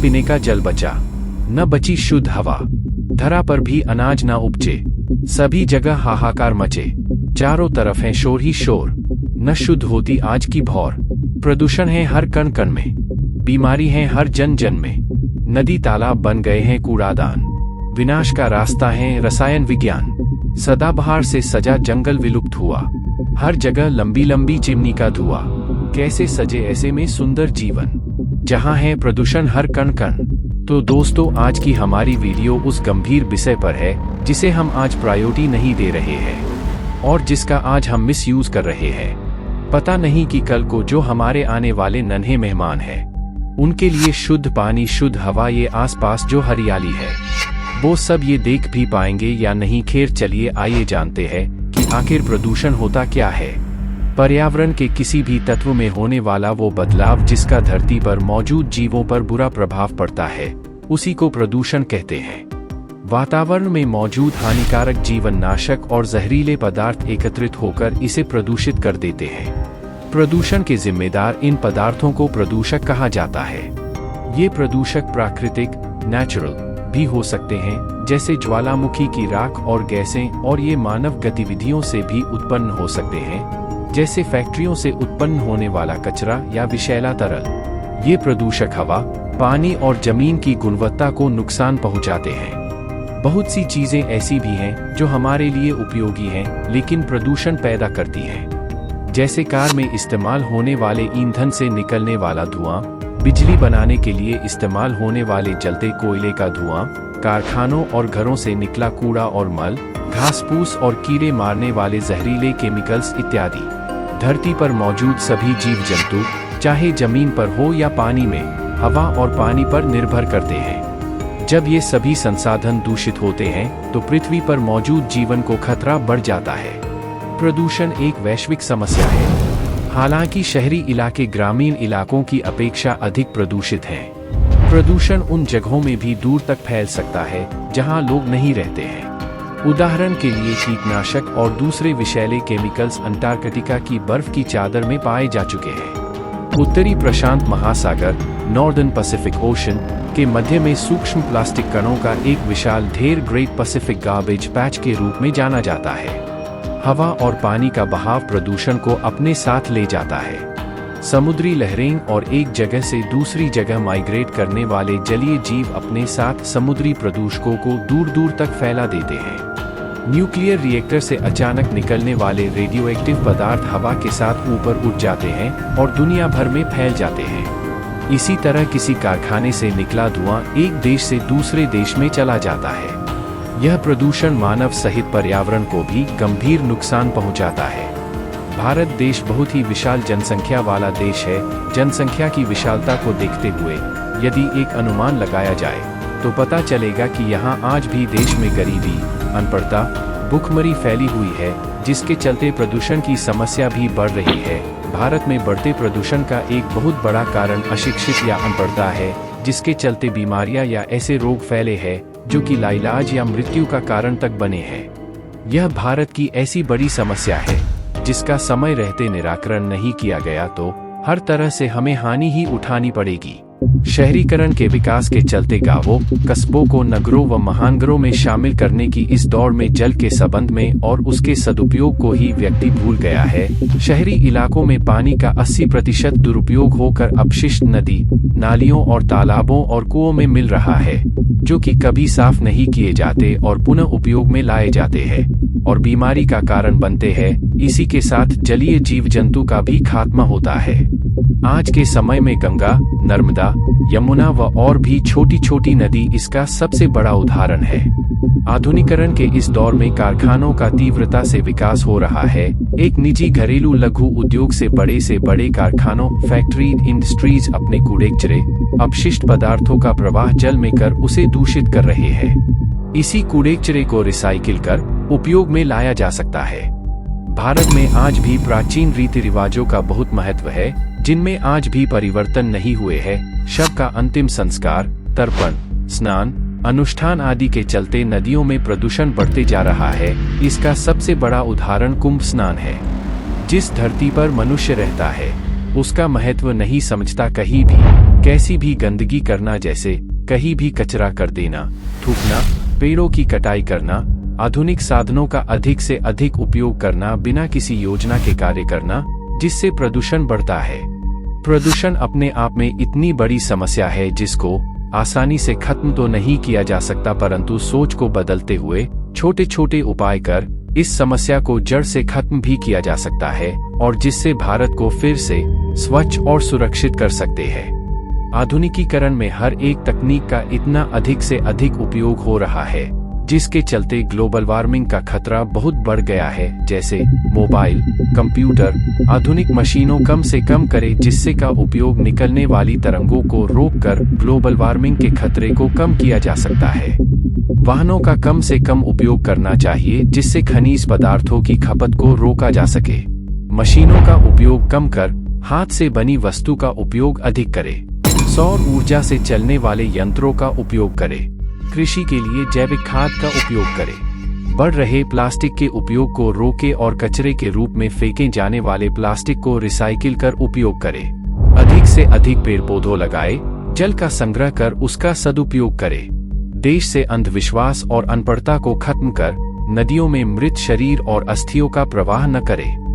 पीने का जल बचा, न बची शुद्ध हवा, धरा पर भी अनाज न उपजे, सभी जगह हाहाकार मचे, चारों तरफ है शोर ही शोर, न शुद्ध होती आज की भौर। प्रदूषण है हर कण कण में, बीमारी है हर जन जन में, नदी तालाब बन गए हैं कूड़ादान, विनाश का रास्ता है रसायन विज्ञान, सदाबहार से सजा जंगल विलुप्त हुआ, हर जगह लंबी लंबी चिमनी का धुआं, कैसे सजे ऐसे में सुंदर जीवन, जहां है प्रदूषण हर कण कण। तो दोस्तों, आज की हमारी वीडियो उस गंभीर विषय पर है जिसे हम आज प्रायोरिटी नहीं दे रहे हैं और जिसका आज हम मिस यूज कर रहे हैं। पता नहीं कि कल को जो हमारे आने वाले नन्हे मेहमान हैं, उनके लिए शुद्ध पानी, शुद्ध हवा, ये आसपास जो हरियाली है, वो सब ये देख भी पाएंगे या नहीं। खैर चलिए आइए जानते हैं कि आखिर प्रदूषण होता क्या है। पर्यावरण के किसी भी तत्व में होने वाला वो बदलाव जिसका धरती पर मौजूद जीवों पर बुरा प्रभाव पड़ता है, उसी को प्रदूषण कहते हैं। वातावरण में मौजूद हानिकारक जीवननाशक और जहरीले पदार्थ एकत्रित होकर इसे प्रदूषित कर देते हैं। प्रदूषण के जिम्मेदार इन पदार्थों को प्रदूषक कहा जाता है। ये प्रदूषक प्राकृतिक, नेचुरल भी हो सकते हैं, जैसे ज्वालामुखी की राख और गैसें, और ये मानव गतिविधियों से भी उत्पन्न हो सकते हैं, जैसे फैक्ट्रियों से उत्पन्न होने वाला कचरा या विषैला तरल। ये प्रदूषक हवा, पानी और जमीन की गुणवत्ता को नुकसान पहुंचाते हैं। बहुत सी चीजें ऐसी भी हैं जो हमारे लिए उपयोगी हैं लेकिन प्रदूषण पैदा करती हैं, जैसे कार में इस्तेमाल होने वाले ईंधन से निकलने वाला धुआं, बिजली बनाने के लिए इस्तेमाल होने वाले जलते कोयले का धुआं, कारखानों और घरों से निकला कूड़ा और मल, घास फूस और कीड़े मारने वाले जहरीले केमिकल्स इत्यादि। धरती पर मौजूद सभी जीव जंतु, चाहे जमीन पर हो या पानी में, हवा और पानी पर निर्भर करते हैं। जब ये सभी संसाधन दूषित होते हैं तो पृथ्वी पर मौजूद जीवन को खतरा बढ़ जाता है। प्रदूषण एक वैश्विक समस्या है। हालांकि शहरी इलाके ग्रामीण इलाकों की अपेक्षा अधिक प्रदूषित हैं। प्रदूषण उन जगहों में भी दूर तक फैल सकता है जहां लोग नहीं रहते हैं। उदाहरण के लिए कीटनाशक और दूसरे विषैले केमिकल्स अंटार्कटिका की बर्फ की चादर में पाए जा चुके हैं। उत्तरी प्रशांत महासागर, नॉर्दर्न पैसिफिक ओशन के मध्य में सूक्ष्म प्लास्टिक कणों का एक विशाल ढेर ग्रेट पैसिफिक गार्बेज पैच के रूप में जाना जाता है। हवा और पानी का बहाव प्रदूषण को अपने साथ ले जाता है। समुद्री लहरें और एक जगह से दूसरी जगह माइग्रेट करने वाले जलीय जीव अपने साथ समुद्री प्रदूषकों को दूर दूर तक फैला देते हैं। न्यूक्लियर रिएक्टर से अचानक निकलने वाले रेडियोएक्टिव पदार्थ हवा के साथ ऊपर उठ जाते हैं और दुनिया भर में फैल जाते हैं। इसी तरह किसी कारखाने से निकला धुआं एक देश से दूसरे देश में चला जाता है। यह प्रदूषण मानव सहित पर्यावरण को भी गंभीर नुकसान पहुंचाता है। भारत देश बहुत ही विशाल जनसंख्या वाला देश है। जनसंख्या की विशालता को देखते हुए यदि एक अनुमान लगाया जाए तो पता चलेगा कि यहाँ आज भी देश में गरीबी, अनपढ़ता, भूखमरी फैली हुई है, जिसके चलते प्रदूषण की समस्या भी बढ़ रही है। भारत में बढ़ते प्रदूषण का एक बहुत बड़ा कारण अशिक्षित या अनपढ़ता है, जिसके चलते बीमारियां या ऐसे रोग फैले हैं जो कि लाइलाज या मृत्यु का कारण तक बने हैं। यह भारत की ऐसी बड़ी समस्या है जिसका समय रहते निराकरण नहीं किया गया तो हर तरह से हमें हानि ही उठानी पड़ेगी। शहरीकरण के विकास के चलते गांवों, कस्बों को नगरों व महानगरों में शामिल करने की इस दौड़ में जल के संबंध में और उसके सदुपयोग को ही व्यक्ति भूल गया है। शहरी इलाकों में पानी का 80% दुरुपयोग होकर अपशिष्ट नदी, नालियों और तालाबों और कुओं में मिल रहा है, जो कि कभी साफ नहीं किए जाते और पुनः उपयोग में लाए जाते हैं और बीमारी का कारण बनते हैं। इसी के साथ जलीय जीव जंतु का भी खात्मा होता है। आज के समय में गंगा, नर्मदा, यमुना व और भी छोटी छोटी नदी इसका सबसे बड़ा उदाहरण है। आधुनिकीकरण के इस दौर में कारखानों का तीव्रता से विकास हो रहा है। एक निजी घरेलू लघु उद्योग से बड़े कारखानों, फैक्ट्री, इंडस्ट्रीज अपने कूड़े-कचरे, अपशिष्ट पदार्थों का प्रवाह जल में कर उसे दूषित कर रहे हैं। इसी कूड़े-कचरे को रिसाइकिल कर उपयोग में लाया जा सकता है। भारत में आज भी प्राचीन रीति रिवाजों का बहुत महत्व है, जिनमें आज भी परिवर्तन नहीं हुए हैं। शव का अंतिम संस्कार, तर्पण, स्नान, अनुष्ठान आदि के चलते नदियों में प्रदूषण बढ़ते जा रहा है। इसका सबसे बड़ा उदाहरण कुंभ स्नान है। जिस धरती पर मनुष्य रहता है उसका महत्व नहीं समझता। कहीं भी कैसी भी गंदगी करना, जैसे कहीं भी कचरा कर देना, थूकना, पेड़ों की कटाई करना, आधुनिक साधनों का अधिक से अधिक उपयोग करना, बिना किसी योजना के कार्य करना, जिससे प्रदूषण बढ़ता है। प्रदूषण अपने आप में इतनी बड़ी समस्या है जिसको आसानी से खत्म तो नहीं किया जा सकता, परंतु सोच को बदलते हुए छोटे छोटे उपाय कर इस समस्या को जड़ से खत्म भी किया जा सकता है, और जिससे भारत को फिर से स्वच्छ और सुरक्षित कर सकते हैं। आधुनिकीकरण में हर एक तकनीक का इतना अधिक से अधिक उपयोग हो रहा है, जिसके चलते ग्लोबल वार्मिंग का खतरा बहुत बढ़ गया है। जैसे मोबाइल, कंप्यूटर, आधुनिक मशीनों कम से कम करें, जिससे का उपयोग निकलने वाली तरंगों को रोककर ग्लोबल वार्मिंग के खतरे को कम किया जा सकता है। वाहनों का कम से कम उपयोग करना चाहिए, जिससे खनिज पदार्थों की खपत को रोका जा सके। मशीनों का उपयोग कम कर हाथ से बनी वस्तु का उपयोग अधिक करें। सौर ऊर्जा से चलने वाले यंत्रों का उपयोग करें। कृषि के लिए जैविक खाद का उपयोग करें। बढ़ रहे प्लास्टिक के उपयोग को रोकें और कचरे के रूप में फेंके जाने वाले प्लास्टिक को रिसाइकिल कर उपयोग करें। अधिक से अधिक पेड़ पौधों लगाएं। जल का संग्रह कर उसका सदुपयोग करें। देश से अंधविश्वास और अनपढ़ता को खत्म कर नदियों में मृत शरीर और अस्थियों का प्रवाह न करें।